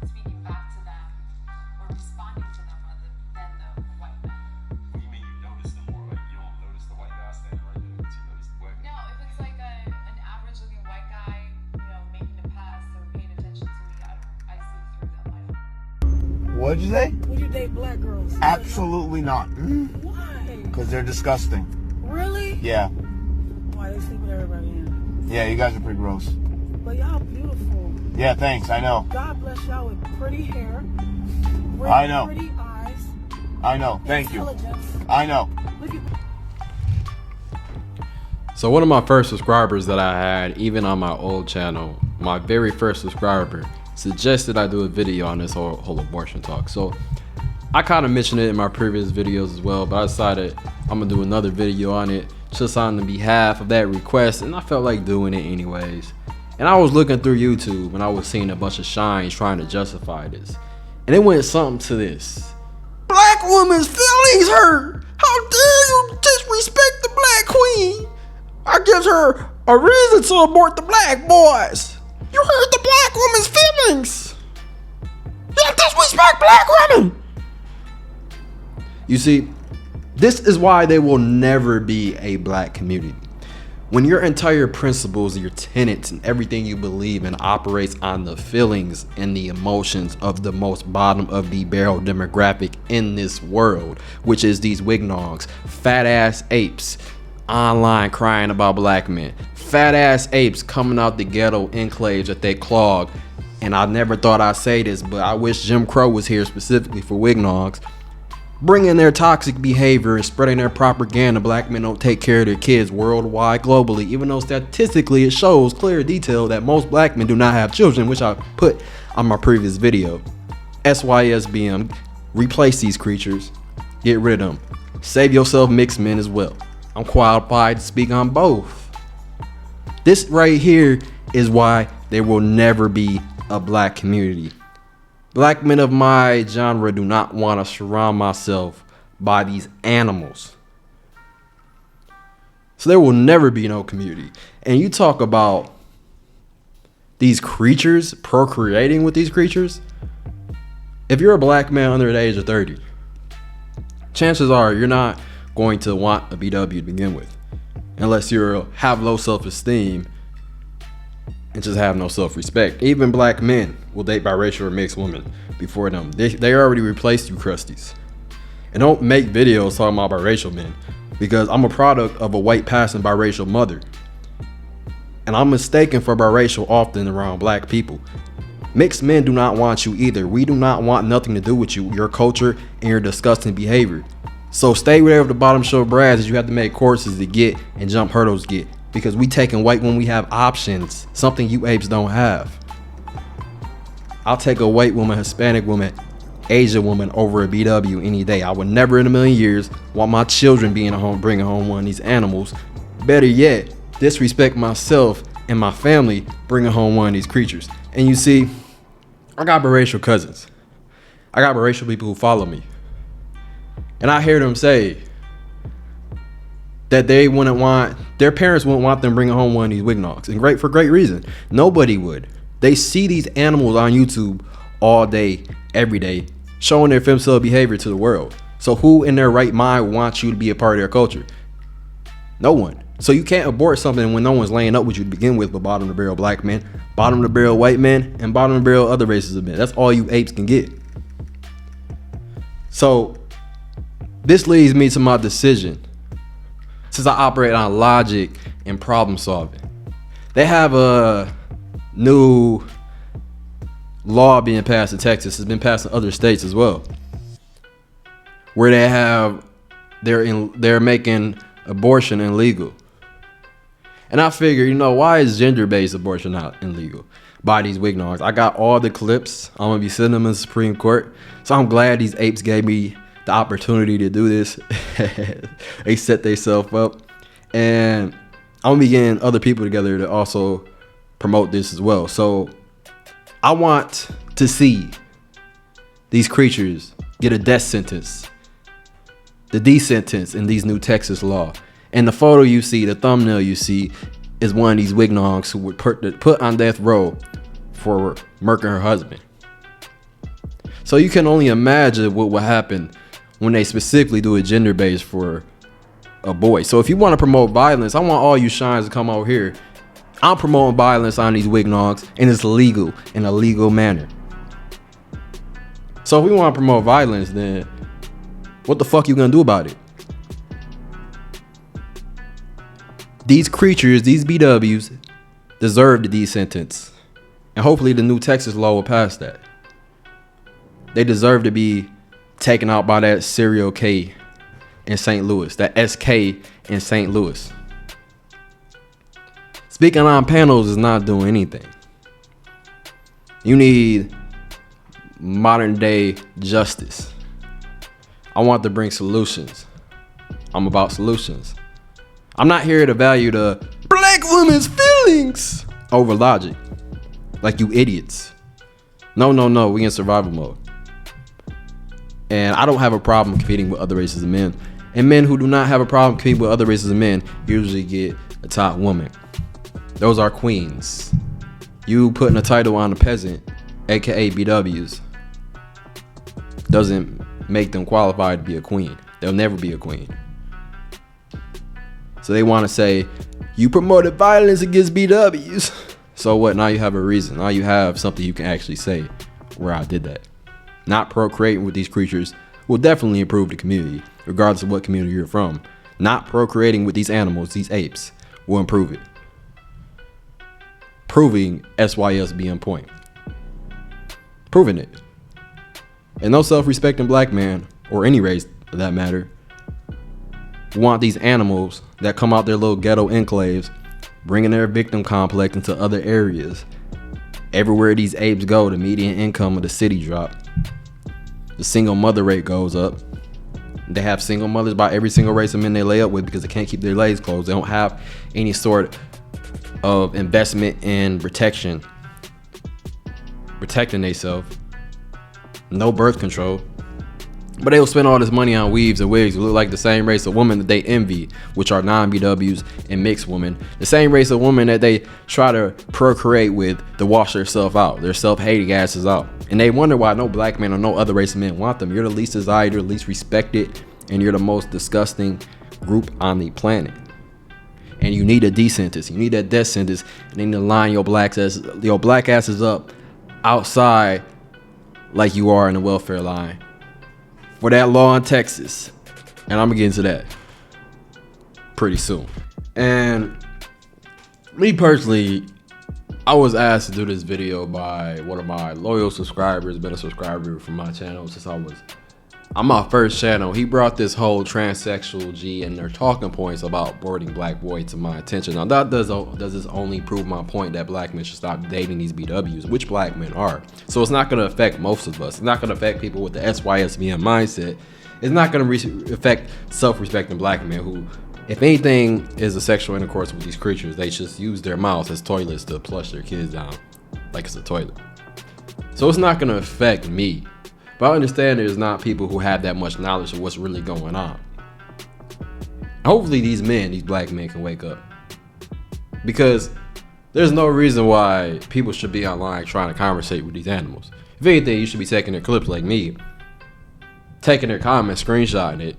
speaking back to them or responding to them other than the white men. What do you mean you notice them more? Like you don't notice the white guy standing right there, but you notice the black guy? No, if it's like an average looking white guy, making a pass or paying attention to me, I see through them. What'd you say? Would you date black girls? Absolutely not. Why? Because they're disgusting. Really? Yeah. Why they sleep with everybody in? Yeah, you guys are pretty gross. But y'all beautiful. Yeah, thanks. I know. God bless y'all with pretty hair. I know. Pretty eyes. I know. Thank you. Intelligence. I know. Look at So one of my first subscribers that I had, even on my old channel, my very first subscriber suggested I do a video on this whole abortion talk. So I kind of mentioned it in my previous videos as well, but I decided I'm gonna do another video on it just on the behalf of that request, and I felt like doing it anyways. And I was looking through YouTube and I was seeing a bunch of shines trying to justify this, and it went something to this: black woman's feelings hurt. How dare you disrespect the black queen? I gives her a reason to abort the black boys. You hurt the black woman's feelings. You disrespect black women. You see, this is why there will never be a black community. When your entire principles, your tenets, and everything you believe in operates on the feelings and the emotions of the most bottom of the barrel demographic in this world, which is these wignogs, fat ass apes, online crying about black men, fat ass apes coming out the ghetto enclaves that they clog. And I never thought I'd say this, but I wish Jim Crow was here specifically for wignogs, bringing their toxic behavior and spreading their propaganda. Black men don't take care of their kids worldwide, globally, even though statistically it shows clear detail that most black men do not have children, which I put on my previous video. SYSBM, replace these creatures, get rid of them, save yourself mixed men as well. I'm qualified to speak on both. This right here is why there will never be a black community. Black men of my genre do not want to surround myself by these animals. So there will never be no community. And you talk about these creatures, procreating with these creatures. If you're a black man under the age of 30, chances are you're not going to want a BW to begin with, unless you have low self-esteem and just have no self-respect. Even black men will date biracial or mixed women before them. They already replaced you crusties. And don't make videos talking about biracial men, because I'm a product of a white passing biracial mother, and I'm mistaken for biracial often around black people. Mixed men do not want you either. We do not want nothing to do with you, your culture, and your disgusting behavior. So stay wherever the bottom show brass is. You have to make courses to get and jump hurdles get, because we taking white when we have options, something you apes don't have. I'll take a white woman, Hispanic woman, Asian woman over a BW any day. I would never in a million years want my children being at home, bringing home one of these animals. Better yet, disrespect myself and my family bringing home one of these creatures. And you see, I got biracial cousins. I got biracial people who follow me. And I hear them say that they wouldn't want, their parents wouldn't want them bringing home one of these wignogs. And for great reason. Nobody would. They see these animals on YouTube all day, every day, showing their femcel behavior to the world. So who in their right mind wants you to be a part of their culture? No one. So you can't abort something when no one's laying up with you to begin with, but bottom of the barrel black men, bottom of the barrel white men, and bottom of the barrel other races of men. That's all you apes can get. So this leads me to my decision. Since I operate on logic and problem solving, they have a new law being passed in Texas. It's been passed in other states as well, where they're making abortion illegal. And I figure, why is gender-based abortion not illegal by these wignogs? I got all the clips. I'm gonna be sending them in the Supreme Court. So I'm glad these apes gave me the opportunity to do this. They set themselves up, and I'm gonna be getting other people together to also promote this as well. So I want to see these creatures get a death sentence, the D sentence in these new Texas law. And the photo you see, the thumbnail you see, is one of these wignogs who were put on death row for murking her husband. So you can only imagine what will happen when they specifically do a gender base for a boy. So if you want to promote violence, I want all you shines to come over here. I'm promoting violence on these wignogs, and it's legal in a legal manner. So if we want to promote violence, then what the fuck you gonna do about it? These creatures, these BWs, deserve the D sentence. And hopefully the new Texas law will pass that. They deserve to be taken out by that serial K in St. Louis, that SK in St. Louis. Speaking on panels is not doing anything. You need modern day justice. I want to bring solutions. I'm about solutions. I'm not here to value the black woman's feelings over logic. Like you idiots. No, we in survival mode. And I don't have a problem competing with other races of men. And men who do not have a problem competing with other races of men usually get a top woman. Those are queens. You putting a title on a peasant, aka BWs, doesn't make them qualified to be a queen. They'll never be a queen. So they want to say, you promoted violence against BWs. So what? Now you have a reason. Now you have something you can actually say where I did that. Not procreating with these creatures will definitely improve the community, regardless of what community you're from. Not procreating with these animals, these apes, will improve it. Proving SYS being point. Proving it. And no self-respecting black man, or any race for that matter, want these animals that come out their little ghetto enclaves, bringing their victim complex into other areas. Everywhere these apes go, the median income of the city drop. The single mother rate goes up. They have single mothers by every single race of men they lay up with because they can't keep their legs closed. They don't have any sort of investment in protecting themselves. No birth control. But they will spend all this money on weaves and wigs who look like the same race of women that they envy, which are non-BWs and mixed women. The same race of women that they try to procreate with to wash themselves out, their self-hating asses out. And they wonder why no black man or no other race of men want them. You're the least desired, you're the least respected, and you're the most disgusting group on the planet. And you need a D sentence. You need that death sentence. And you need to line your black asses up outside like you are in the welfare line. For that law in Texas. And I'm gonna get into that pretty soon. And me personally, I was asked to do this video by one of my loyal subscribers, been a subscriber from my channel since I was on my first channel. He brought this whole transsexual G and their talking points about aborting black boy to my attention. Now that does this only prove my point that black men should stop dating these BWs, which black men are. So it's not going to affect most of us. It's not going to affect people with the SYSBM mindset. It's not going to affect self-respecting black men who, if anything, is a sexual intercourse with these creatures. They just use their mouths as toilets to flush their kids down like it's a toilet. So it's not going to affect me. But I understand there's not people who have that much knowledge of what's really going on. Hopefully these black men can wake up. Because there's no reason why people should be online trying to conversate with these animals. If anything, you should be taking their clips like me, taking their comments, screenshotting it,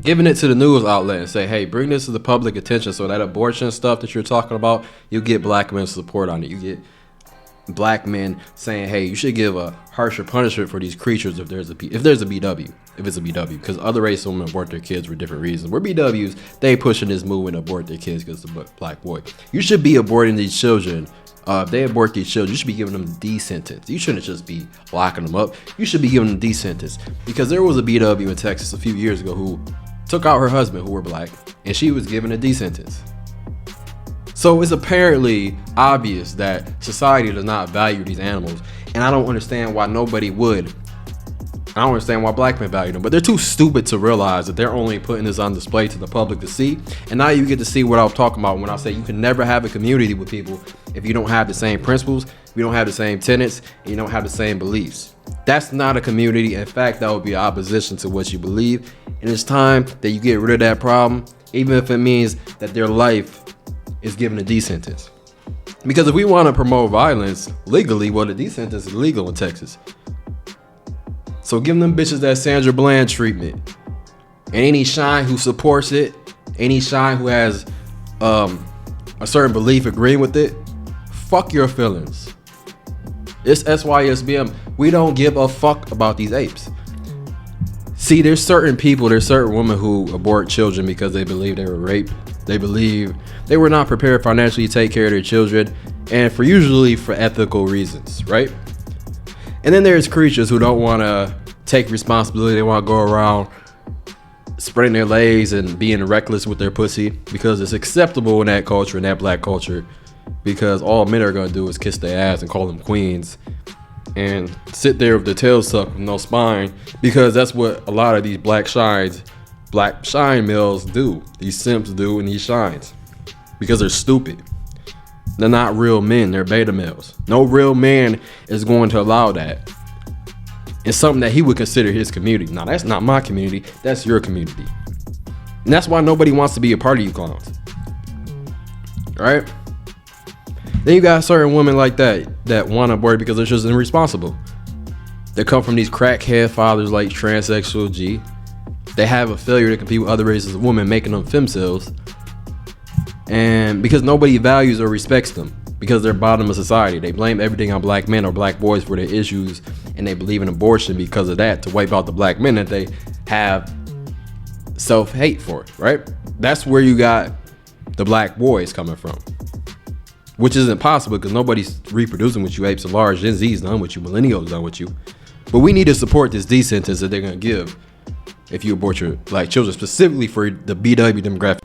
giving it to the news outlet and say, hey, bring this to the public attention so that abortion stuff that you're talking about, you get black men's support on it. You get black men saying, hey, you should give a harsher punishment for these creatures if it's a BW, because other race women abort their kids for different reasons. We're BWs, they pushing this movement to abort their kids because it's a black boy. You should be aborting these children. If they abort these children, you should be giving them D sentence. You shouldn't just be locking them up. You should be giving them D sentence, because there was a BW in Texas a few years ago who took out her husband, who were black, and she was given a D sentence. So it's apparently obvious that society does not value these animals, and I don't understand why nobody would. I don't understand why black men value them, but they're too stupid to realize that they're only putting this on display to the public to see. And now you get to see what I was talking about when I say you can never have a community with people if you don't have the same principles, if you don't have the same tenets, and you don't have the same beliefs. That's not a community. In fact, that would be opposition to what you believe. And it's time that you get rid of that problem, even if it means that their life is given a D sentence. Because if we want to promote violence legally, well, the D sentence is legal in Texas. So give them bitches that Sandra Bland treatment. And any shine who supports it, any shine who has a certain belief agreeing with it, fuck your feelings. It's SYSBM. We don't give a fuck about these apes. See, there's certain people, there's certain women who abort children because they believe they were raped. They believe they were not prepared financially to take care of their children, and usually for ethical reasons, right? And then there's creatures who don't want to take responsibility. They want to go around spreading their legs and being reckless with their pussy because it's acceptable in that culture, in that black culture, because all men are going to do is kiss their ass and call them queens and sit there with the tail sucked with no spine, because that's what a lot of these black shine males do. These simps do, and these shines, because they're stupid. They're not real men. They're beta males. No real man is going to allow that. It's something that he would consider his community. Now, that's not my community. That's your community. And that's why nobody wants to be a part of you clowns. All right? Then you got certain women like that want to abort because they're just irresponsible. They come from these crackhead fathers like Transsexual G. They have a failure to compete with other races of women, making them femcells. And because nobody values or respects them, because they're bottom of society, they blame everything on black men or black boys for their issues, and they believe in abortion because of that, to wipe out the black men that they have self-hate for, right? That's where you got the black boys coming from, which isn't possible because nobody's reproducing with you apes at large. Gen Z's done with you, millennials done with you. But we need to support this D sentence that they're gonna give if you abort your black children, specifically for the BW demographic.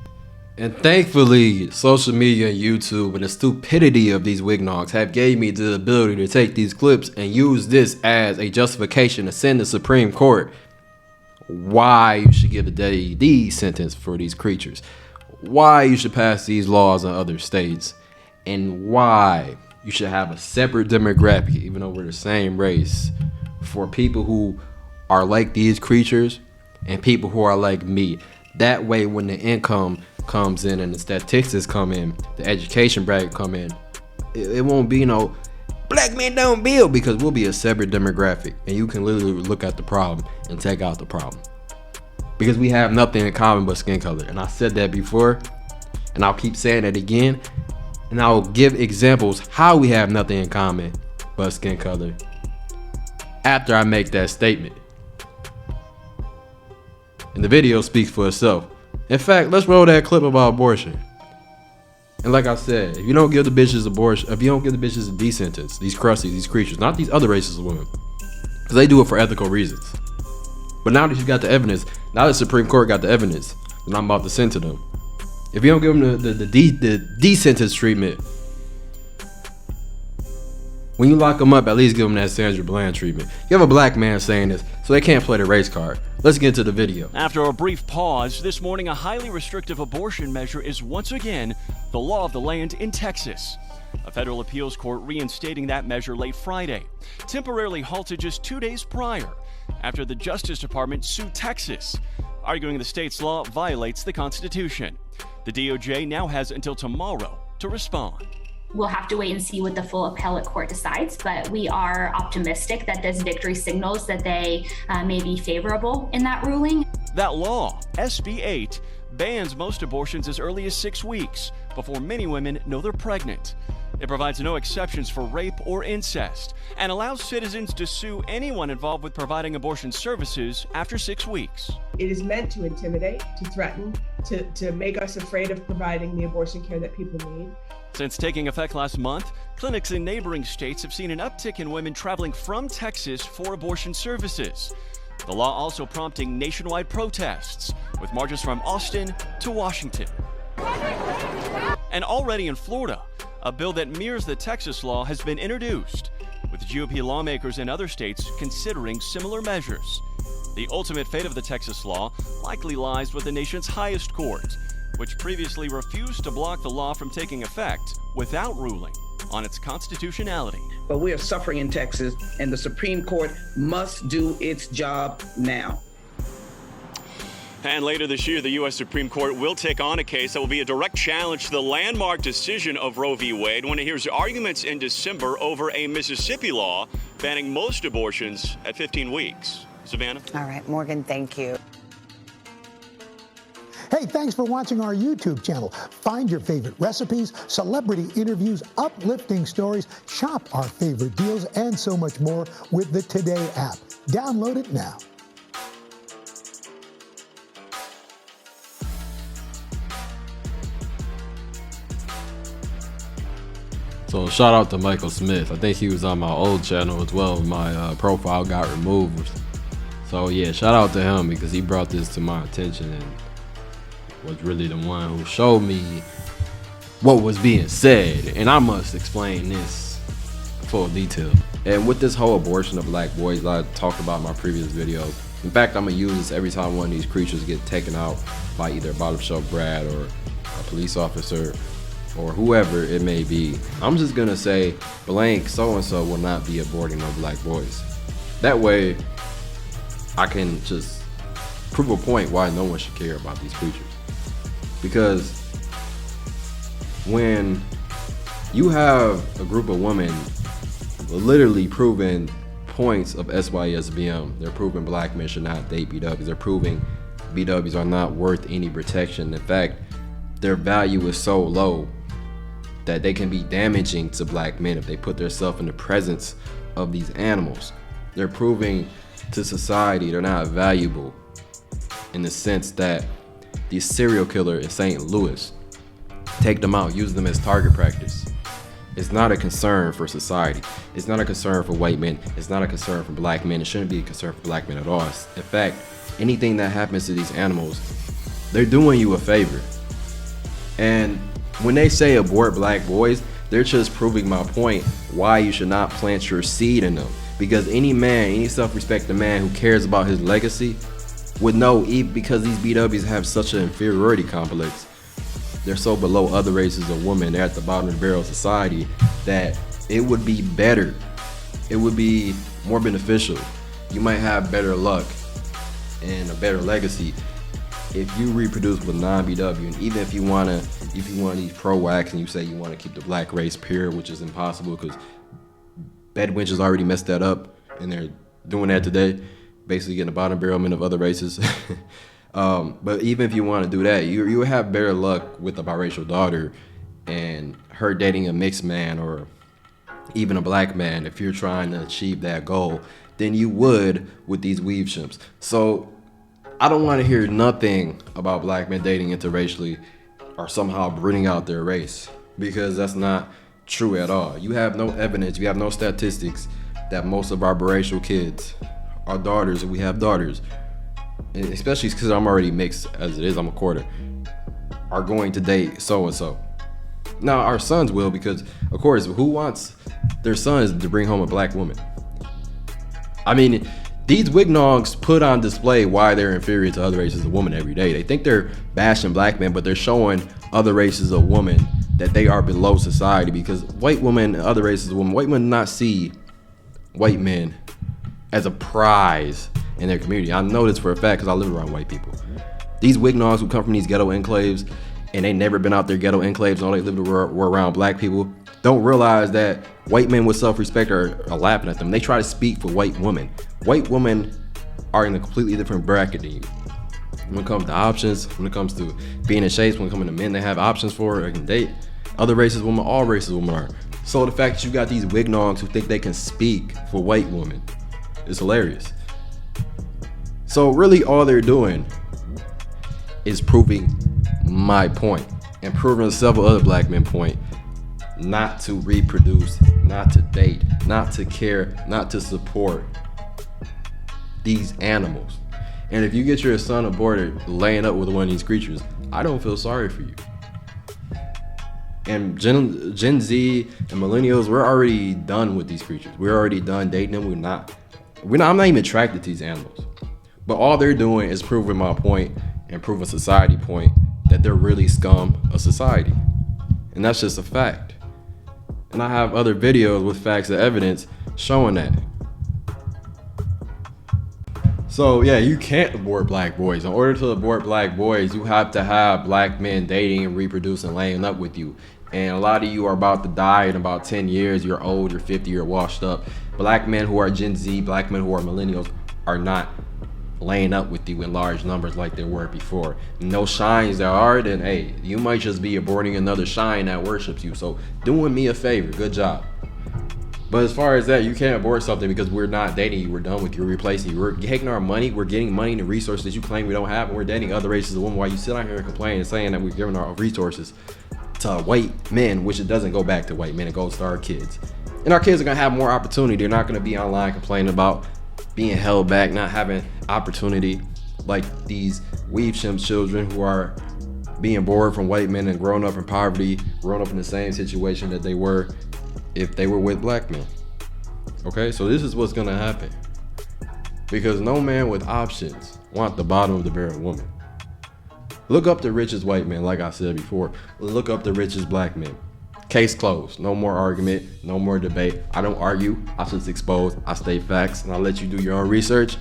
And thankfully, social media and YouTube and the stupidity of these wignogs have gave me the ability to take these clips and use this as a justification to send the Supreme Court why you should give a DD sentence for these creatures, why you should pass these laws in other states, and why you should have a separate demographic, even though we're the same race, for people who are like these creatures and people who are like me. That way, when the income comes in and the statistics come in, the education bracket come in, it won't be no black men don't build, because we'll be a separate demographic and you can literally look at the problem and take out the problem, because we have nothing in common but skin color. And I said that before and I'll keep saying it again, and I'll give examples how we have nothing in common but skin color after I make that statement. And the video speaks for itself. In fact, let's roll that clip about abortion. And like I said, if you don't give the bitches abortion, if you don't give the bitches a D sentence, these crusties, these creatures, not these other races of women, because they do it for ethical reasons. But now that you got the evidence, now the Supreme Court got the evidence that I'm about to send to them, if you don't give them the D sentence treatment, when you lock them up, at least give them that Sandra Bland treatment. You have a black man saying this, so they can't play the race card. Let's get to the video. After a brief pause, this morning a highly restrictive abortion measure is once again the law of the land in Texas. A federal appeals court reinstating that measure late Friday, temporarily halted just 2 days prior after the Justice Department sued Texas, arguing the state's law violates the Constitution. The DOJ now has until tomorrow to respond. We'll have to wait and see what the full appellate court decides, but we are optimistic that this victory signals that they may be favorable in that ruling. That law, SB 8, bans most abortions as early as 6 weeks before many women know they're pregnant. It provides no exceptions for rape or incest and allows citizens to sue anyone involved with providing abortion services after 6 weeks. It is meant to intimidate, to threaten, to make us afraid of providing the abortion care that people need. Since taking effect last month, clinics in neighboring states have seen an uptick in women traveling from Texas for abortion services. The law also prompting nationwide protests, with marches from Austin to Washington. And already in Florida, a bill that mirrors the Texas law has been introduced, with GOP lawmakers in other states considering similar measures. The ultimate fate of the Texas law likely lies with the nation's highest court, which previously refused to block the law from taking effect without ruling on its constitutionality. But we are suffering in Texas, and the Supreme Court must do its job now. And later this year, the U.S. Supreme Court will take on a case that will be a direct challenge to the landmark decision of Roe v. Wade when it hears arguments in December over a Mississippi law banning most abortions at 15 weeks. Savannah? All right, Morgan, thank you. Hey, thanks for watching our YouTube channel. Find your favorite recipes, celebrity interviews, uplifting stories, shop our favorite deals, and so much more with the Today app. Download it now. So shout out to Michael Smith. I think he was on my old channel as well. My profile got removed. So yeah, shout out to him because he brought this to my attention and was really the one who showed me what was being said. And I must explain this full detail. And with this whole abortion of black boys that I talked about in my previous videos, in fact, I'm gonna use this every time one of these creatures get taken out by either a bottom shelf brat or a police officer or whoever it may be. I'm just gonna say blank so-and-so will not be aborting no black boys. That way I can just prove a point why no one should care about these creatures. Because when you have a group of women literally proving points of SYSBM, they're proving black men should not date BWs, they're proving BWs are not worth any protection. In fact, their value is so low that they can be damaging to black men if they put themselves in the presence of these animals. They're proving to society they're not valuable in the sense that the serial killer in St. Louis, take them out, use them as target practice. It's not a concern for society. It's not a concern for white men. It's not a concern for black men. It shouldn't be a concern for black men at all. In fact, anything that happens to these animals, they're doing you a favor. And when they say abort black boys, they're just proving my point why you should not plant your seed in them. Because any man, any self-respecting man who cares about his legacy would know, because these BWs have such an inferiority complex, they're so below other races of women, they're at the bottom of the barrel of society, that it would be better, it would be more beneficial, you might have better luck and a better legacy if you reproduce with non-BW. And even if you want these pro-wax and you say you want to keep the black race pure, which is impossible because bedwenches already messed that up and they're doing that today, basically getting the bottom barrelment of other races. But even if you want to do that, you will have better luck with a biracial daughter and her dating a mixed man or even a black man if you're trying to achieve that goal than you would with these weave chimps. So I don't want to hear nothing about black men dating interracially or somehow breeding out their race, because that's not true at all. You have no evidence, you have no statistics that most of our biracial kids, our daughters, and we have daughters, especially because I'm already mixed as it is, I'm a quarter, are going to date so-and-so. Now our sons will, because of course, who wants their sons to bring home a black woman? I mean, these wignogs put on display why they're inferior to other races of women every day. They think they're bashing black men, but they're showing other races of women that they are below society, because white women and other races of women, white women do not see white men as a prize in their community. I know this for a fact because I live around white people. These wignogs who come from these ghetto enclaves and they never been out their ghetto enclaves, all they lived were around black people, don't realize that white men with self-respect are laughing at them. They try to speak for white women. White women are in a completely different bracket than you. When it comes to options, when it comes to being in shapes, when it comes to men that have options for or can date, other races of women, all races of women are. So the fact that you got these wignogs who think they can speak for white women is hilarious. So really all they're doing is proving my point and proving several other black men point not to reproduce, not to date, not to care, not to support these animals. And if you get your son aborted laying up with one of these creatures, I don't feel sorry for you. And Gen Z and millennials, we're already done with these creatures. We're already done dating them. I'm not even attracted to these animals. But all they're doing is proving my point and proving society point that they're really scum of society. And that's just a fact. And I have other videos with facts and evidence showing that. So yeah, you can't abort black boys. In order to abort black boys, you have to have black men dating and reproducing and laying up with you. And a lot of you are about to die in about 10 years. You're old, you're 50, you're washed up. Black men who are Gen Z, black men who are millennials are not laying up with you in large numbers like they were before. No shines there are, then hey, you might just be aborting another shine that worships you. So doing me a favor, good job. But as far as that, you can't abort something because we're not dating you, we're done with you, we're replacing you. We're taking our money, we're getting money and resources that you claim we don't have, and we're dating other races of women while you sit out here and complain and saying that we're giving our resources to white men, which it doesn't go back to white men, it goes to our kids. And our kids are gonna have more opportunity. They're not gonna be online complaining about being held back, not having opportunity like these weave chimp children who are being born from white men and growing up in poverty, growing up in the same situation that they were if they were with black men. Okay, so this is what's gonna happen. Because no man with options want the bottom of the barrel woman. Look up the richest white men, like I said before. Look up the richest black men. Case closed. No more argument, no more debate. I don't argue, I just expose, I state facts, and I let you do your own research.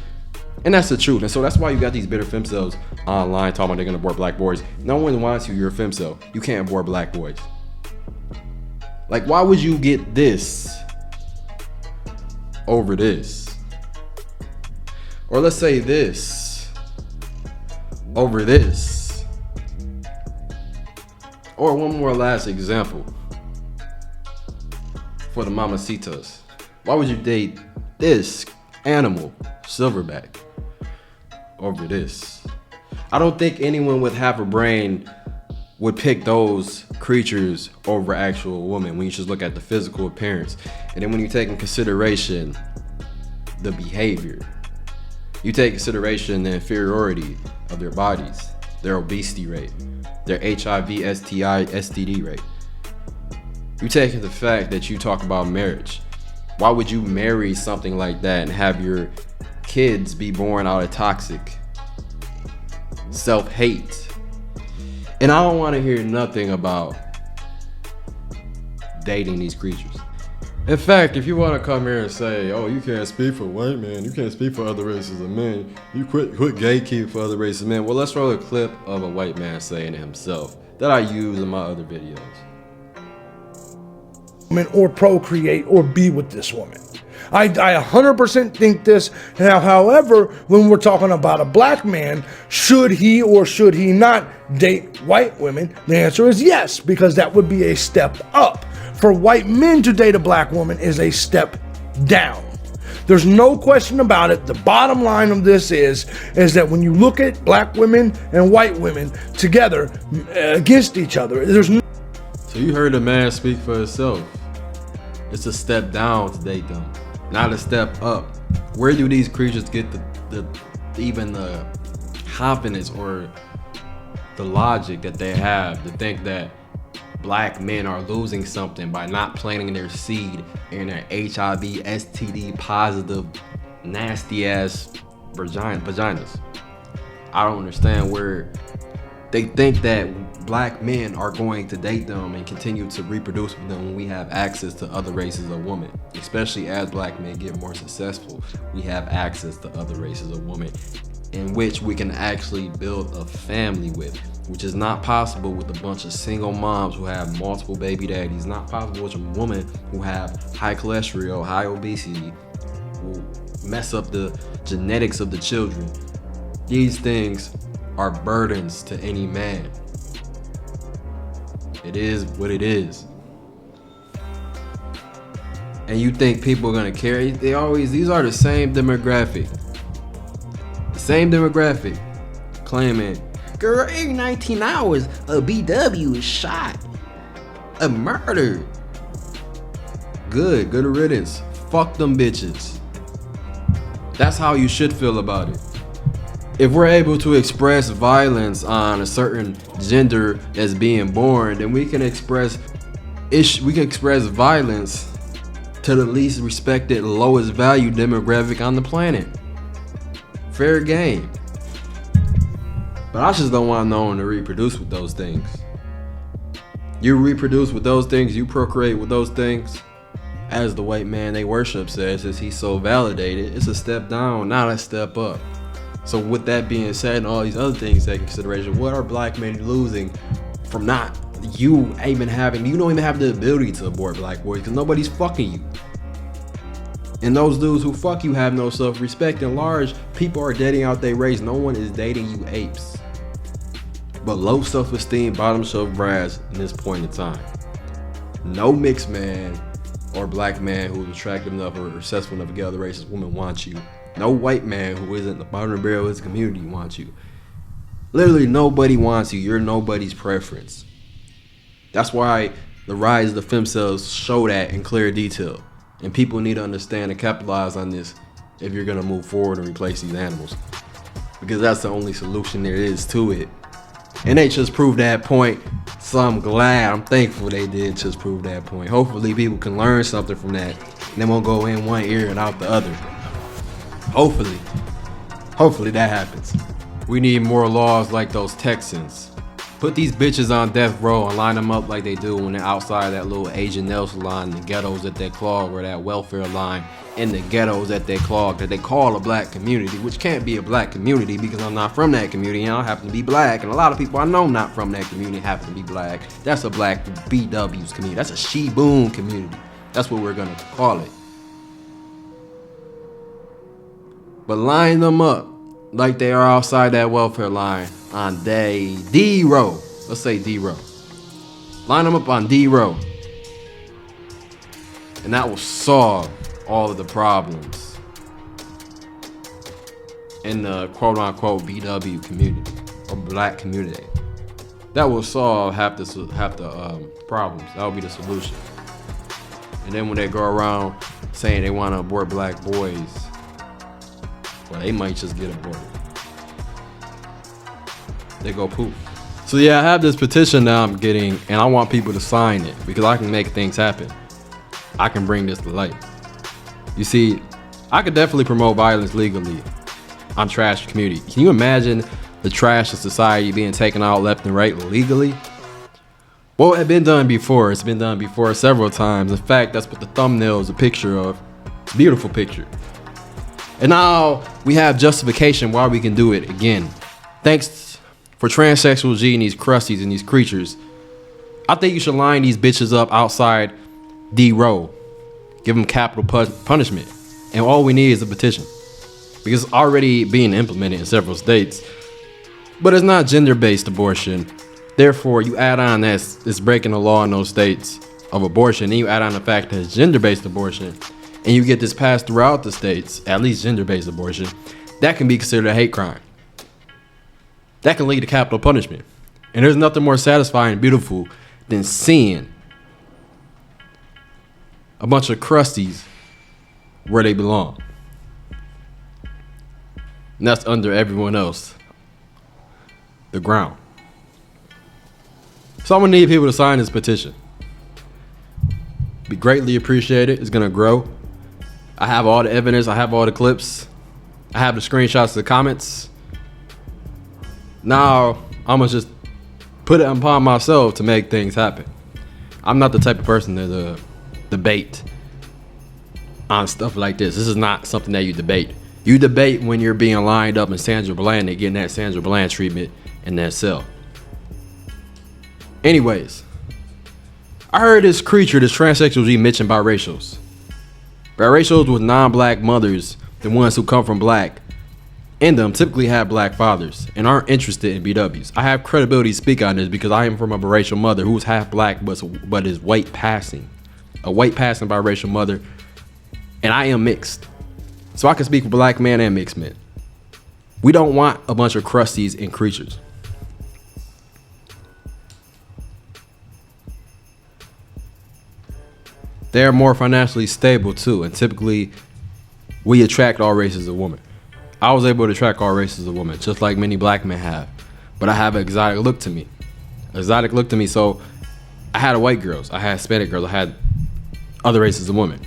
And that's the truth. And so that's why you got these bitter femcells online talking about they're gonna abort black boys. No one wants you, you're a femcell. You can't abort black boys. Like, why would you get this over this? Or let's say this over this. Or one more last example for the mamacitas. Why would you date this animal, silverback, over this? I don't think anyone with half a brain would pick those creatures over actual women when you just look at the physical appearance. And then when you take in consideration the behavior, you take in consideration the inferiority of their bodies, their obesity rate, their HIV, STI, STD rate. You take the fact that you talk about marriage. Why would you marry something like that and have your kids be born out of toxic self-hate? And I don't want to hear nothing about dating these creatures. In fact, if you want to come here and say, oh, you can't speak for white men, you can't speak for other races of men, you quit gatekeeping for other races of men. Well, let's roll a clip of a white man saying it himself that I use in my other videos. Or procreate or be with this woman. I 100% think this. Now, however, when we're talking about a black man, should he or should he not date white women? The answer is yes, because that would be a step up. For white men to date a black woman is a step down. There's no question about it. The bottom line of this is that when you look at black women and white women together against each other, there's no. So you heard a man speak for himself. It's a step down to date them, not a step up. Where do these creatures get even the confidence or the logic that they have to think that black men are losing something by not planting their seed in their HIV, STD positive, nasty ass vaginas? I don't understand where they think that black men are going to date them and continue to reproduce with them when we have access to other races of women. Especially as black men get more successful, we have access to other races of women in which we can actually build a family with, which is not possible with a bunch of single moms who have multiple baby daddies. Not possible with a woman who have high cholesterol, high obesity, who mess up the genetics of the children. These things are burdens to any man. It is what it is. And you think people are gonna care? These are the same demographic. The same demographic claiming, girl, every 19 hours a BW is shot, a murder. Good riddance. Fuck them bitches. That's how you should feel about it. If we're able to express violence on a certain gender that's being born, then we can express violence to the least respected, lowest value demographic on the planet. Fair game. But I just don't want no one to reproduce with those things. You reproduce with those things, you procreate with those things. As the white man they worship says, as he's so validated, it's a step down, not a step up. So with that being said and all these other things taken into consideration, what are black men losing from not you even having, you don't even have the ability to abort black boys because nobody's fucking you. And those dudes who fuck you have no self-respect. And large, people are dating out their race. No one is dating you apes. But low self-esteem, bottom shelf brass in this point in time. No mixed man or black man who's attractive enough or successful enough to get other racist women wants you. No white man who isn't the bottom of the barrel of his community wants you. Literally nobody wants you. You're nobody's preference. That's why the rise of the femcells show that in clear detail. And people need to understand and capitalize on this if you're going to move forward and replace these animals. Because that's the only solution there is to it. And they just proved that point. So I'm glad, I'm thankful they did just prove that point. Hopefully people can learn something from that. And they won't go in one ear and out the other. Hopefully that happens. We need more laws like those Texans. Put these bitches on death row and line them up like they do when they're outside that little Asian Nelson line, the ghettos that they clog, or that welfare line, and the ghettos that they clog, that they call a black community, which can't be a black community because I'm not from that community and I happen to be black, and a lot of people I know not from that community happen to be black. That's a black BW's community. That's a she-boom community. That's what we're gonna call it. But line them up like they are outside that welfare line on D row. Let's say D row. Line them up on D row. And that will solve all of the problems in the quote unquote BW community or black community. That will solve half the problems. That will be the solution. And then when they go around saying they want to abort black boys, well, they might just get aborted. They go poof. So yeah, I have this petition that I'm getting, and I want people to sign it because I can make things happen. I can bring this to light. You see, I could definitely promote violence legally on trash community. Can you imagine the trash of society being taken out left and right legally? Well, it's been done before. It's been done before several times. In fact, that's what the thumbnail is a picture of. It's a beautiful picture. And now we have justification why we can do it again. Thanks for transsexual G and these crusties and these creatures. I think you should line these bitches up outside D row. Give them capital punishment. And all we need is a petition. Because it's already being implemented in several states. But it's not gender-based abortion. Therefore, you add on that it's breaking the law in those states of abortion. And you add on the fact that it's gender-based abortion. And you get this passed throughout the states, at least gender-based abortion. That can be considered a hate crime. That can lead to capital punishment. And there's nothing more satisfying and beautiful than seeing a bunch of crusties where they belong. And that's under everyone else. The ground. So I'm gonna need people to sign this petition. Be greatly appreciated. It's gonna grow. I have all the evidence. I have all the clips. I have the screenshots of the comments. Now, I'm gonna just put it upon myself to make things happen. I'm not the type of person to debate on stuff like this. This is not something that you debate. You debate when you're being lined up in Sandra Bland and getting that Sandra Bland treatment in that cell. Anyways, I heard this creature, this transsexual G, mention biracials. Biracials with non-black mothers, the ones who come from black, in them typically have black fathers and aren't interested in BWs. I have credibility to speak on this because I am from a biracial mother who's half black but is white passing. A white passing biracial mother, and I am mixed. So I can speak for black men and mixed men. We don't want a bunch of crusties and creatures. They're more financially stable too, and typically we attract all races of women. I was able to attract all races of women, just like many black men have. But I have an exotic look to me. So I had white girls, I had Hispanic girls, I had other races of women.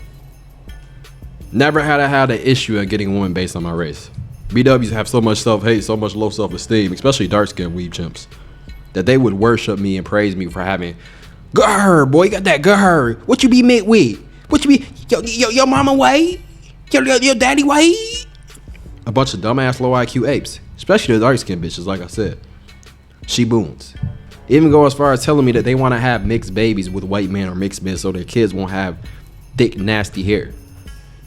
Never had I had an issue of getting a woman based on my race. BWs have so much self-hate, so much low self-esteem, especially dark-skinned weeb chimps, that they would worship me and praise me for having good hair, boy, you got that good hair. What you be met with? What you be, your mama white? Your daddy white? A bunch of dumbass low IQ apes, especially the dark-skinned bitches, like I said. She boons. Even go as far as telling me that they want to have mixed babies with white men or mixed men so their kids won't have thick, nasty hair.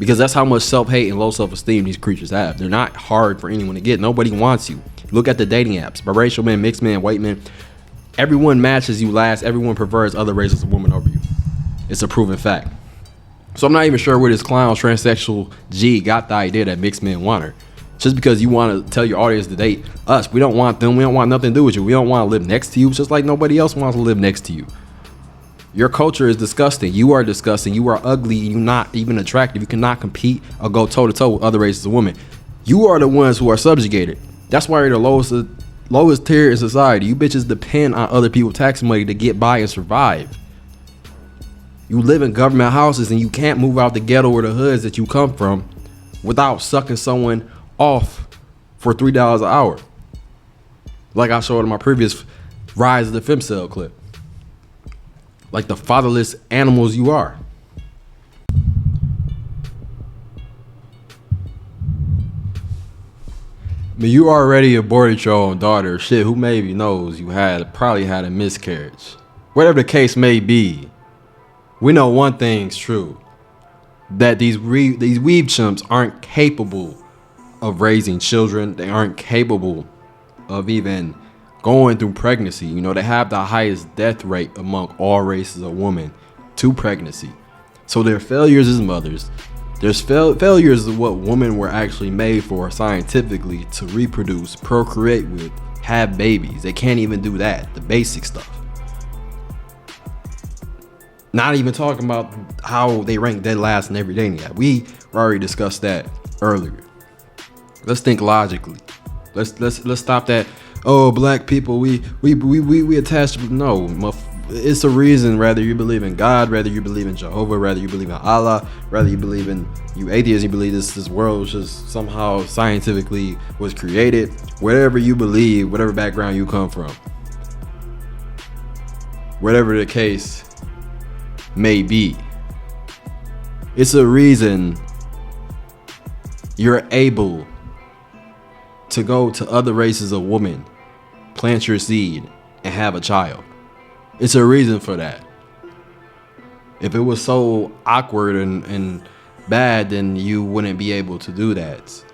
Because that's how much self-hate and low self-esteem these creatures have. They're not hard for anyone to get. Nobody wants you. Look at the dating apps. Biracial men, mixed men, white men. Everyone matches you last. Everyone prefers other races of women over you. It's a proven fact. So I'm not even sure where this clown transsexual G got the idea that mixed men want her. Just because you want to tell your audience to date us. We don't want them. We don't want nothing to do with you. We don't want to live next to you. Just like nobody else wants to live next to you. Your culture is disgusting. You are disgusting. You are ugly. You're not even attractive. You cannot compete or go toe-to-toe with other races of women. You are the ones who are subjugated. That's why you're the lowest tier in society. You bitches depend on other people's tax money to get by and survive. You live in government houses and you can't move out the ghetto or the hoods that you come from without sucking someone off for $3 an hour. Like I showed in my previous Rise of the Femcell clip. Like the fatherless animals you are. I mean, you already aborted your own daughter. Shit, who maybe knows you probably had a miscarriage. Whatever the case may be, we know one thing's true. That these weeb chimps aren't capable of raising children. They aren't capable of even going through pregnancy. You know, they have the highest death rate among all races of women to pregnancy. So they're failures as mothers. There's failures of what women were actually made for scientifically, to reproduce, procreate with, have babies. They can't even do that, the basic stuff. Not even talking about how they rank dead last in every dating app. We already discussed that earlier. Let's think logically. Let's stop that. Oh, black people, we attached. No, it's a reason. Whether you believe in God, whether you believe in Jehovah, whether you believe in Allah, whether you believe in, you atheists, you believe this world just somehow scientifically was created. Whatever you believe, whatever background you come from, whatever the case may be, it's a reason you're able to go to other races of women, plant your seed, and have a child. It's a reason for that. If it was so awkward and bad, then you wouldn't be able to do that.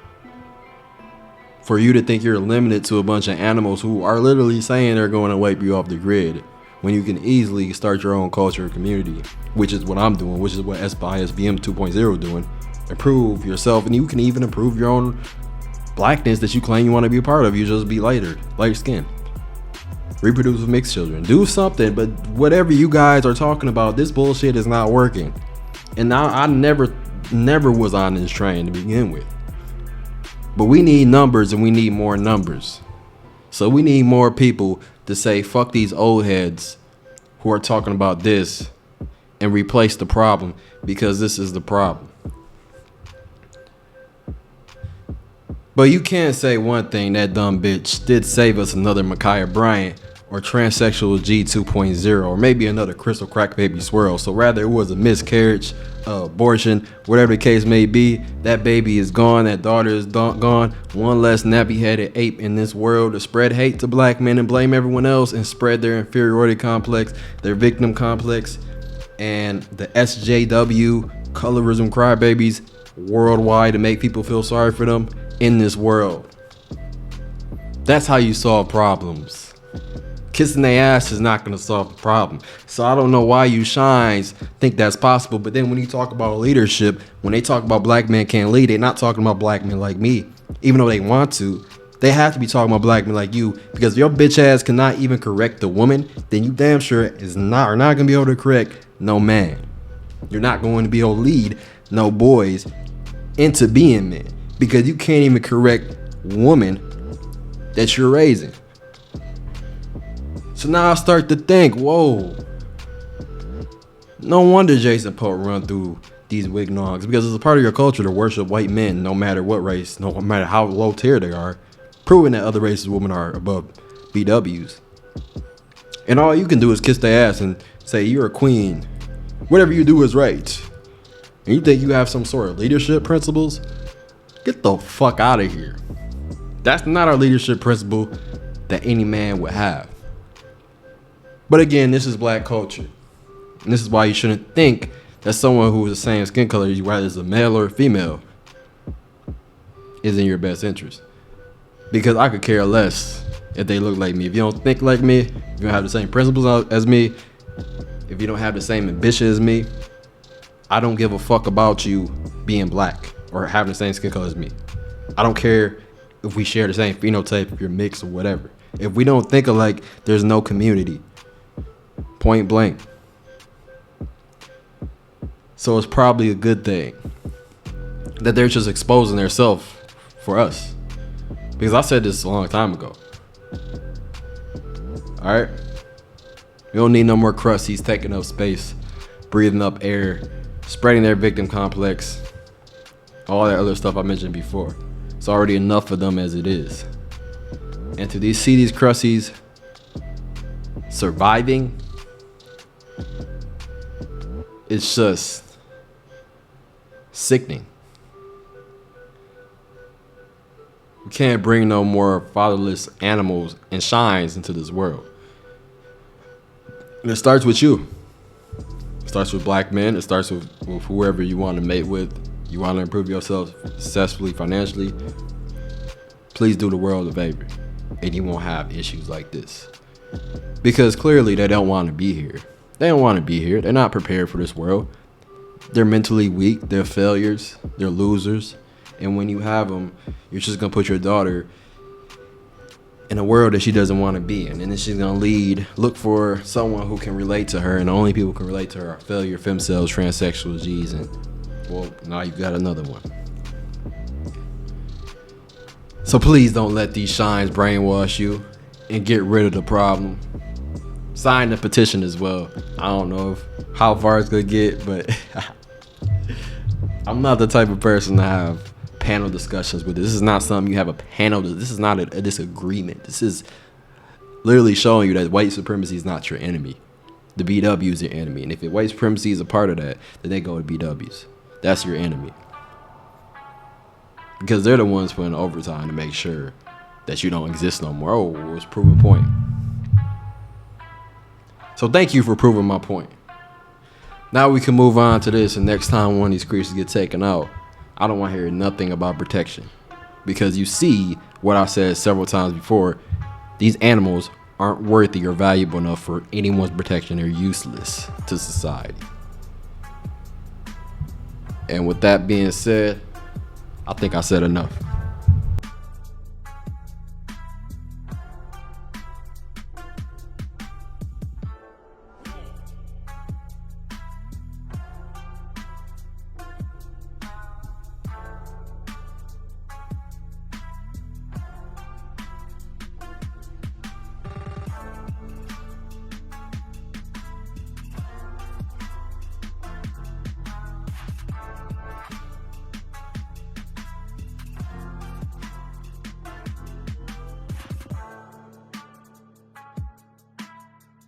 For you to think you're limited to a bunch of animals who are literally saying they're going to wipe you off the grid, when you can easily start your own culture community, which is what I'm doing, which is what ISBM 2.0 doing. Improve yourself, and you can even improve your own blackness that you claim you want to be a part of. You just be lighter skin. Reproduce with mixed children. Do something, but whatever you guys are talking about, this bullshit is not working. And now I never was on this train to begin with. But we need numbers, and we need more numbers. So we need more people to say, fuck these old heads who are talking about this, and replace the problem, because this is the problem. But you can't say one thing, that dumb bitch did save us another Ma'Khia Bryant or transsexual G 2.0 or maybe another crystal crack baby swirl. So rather it was a miscarriage, abortion, whatever the case may be. That baby is gone. That daughter is gone. One less nappy-headed ape in this world to spread hate to black men and blame everyone else and spread their inferiority complex, their victim complex, and the SJW colorism crybabies worldwide to make people feel sorry for them in this world. That's how you solve problems. Kissing their ass is not going to solve the problem. So I don't know why you shines think that's possible. But then when you talk about leadership, when they talk about black men can't lead, they're not talking about black men like me. Even though they want to, they have to be talking about black men like you. Because if your bitch ass cannot even correct the woman, then you damn sure are not going to be able to correct no man. You're not going to be able to lead no boys into being men. Because you can't even correct woman that you're raising. So now I start to think, whoa. No wonder Jason Pope run through these wignogs, because it's a part of your culture to worship white men no matter what race, no matter how low tier they are, proving that other races of women are above BWs. And all you can do is kiss their ass and say you're a queen. Whatever you do is right. And you think you have some sort of leadership principles? Get the fuck out of here. That's not our leadership principle that any man would have. But again, this is black culture. And this is why you shouldn't think that someone who is the same skin color as you, whether it's a male or a female, is in your best interest. Because I could care less if they look like me. If you don't think like me, if you don't have the same principles as me, if you don't have the same ambition as me, I don't give a fuck about you being black or having the same skin color as me. I don't care if we share the same phenotype, if you're mixed or whatever. If we don't think alike, there's no community. Point blank. So it's probably a good thing that they're just exposing themselves for us. Because I said this a long time ago. Alright? We don't need no more crusties taking up space, breathing up air, spreading their victim complex, all that other stuff I mentioned before. It's already enough of them as it is. And to see these crusties surviving, it's just sickening. We can't bring no more fatherless animals and shines into this world. And it starts with you. It starts with black men. It starts with whoever you want to mate with. You want to improve yourself successfully, financially. Please do the world a favor, and you won't have issues like this. Because clearly they don't want to be here. They don't want to be here. They're not prepared for this world. They're mentally weak. They're failures. They're losers. And when you have them, you're just going to put your daughter in a world that she doesn't want to be in. And then she's going to look for someone who can relate to her. And the only people who can relate to her are failure, femcells, transsexual G's. And, well, now you've got another one. So please don't let these shines brainwash you and get rid of the problem. Sign the petition as well. I don't know how far it's going to get, but I'm not the type of person to have panel discussions with. This is not something you have a panel. This is not a disagreement. This is literally showing you that white supremacy is not your enemy. The BW is your enemy. And if white supremacy is a part of that, then they go to BWs. That's your enemy. Because they're the ones putting overtime to make sure that you don't exist no more. Oh, it was proven point. So thank you for proving my point. Now we can move on to this, and next time one of these creatures get taken out, I don't want to hear nothing about protection. Because you see what I said several times before, these animals aren't worthy or valuable enough for anyone's protection. They're useless to society. And with that being said, I think I said enough.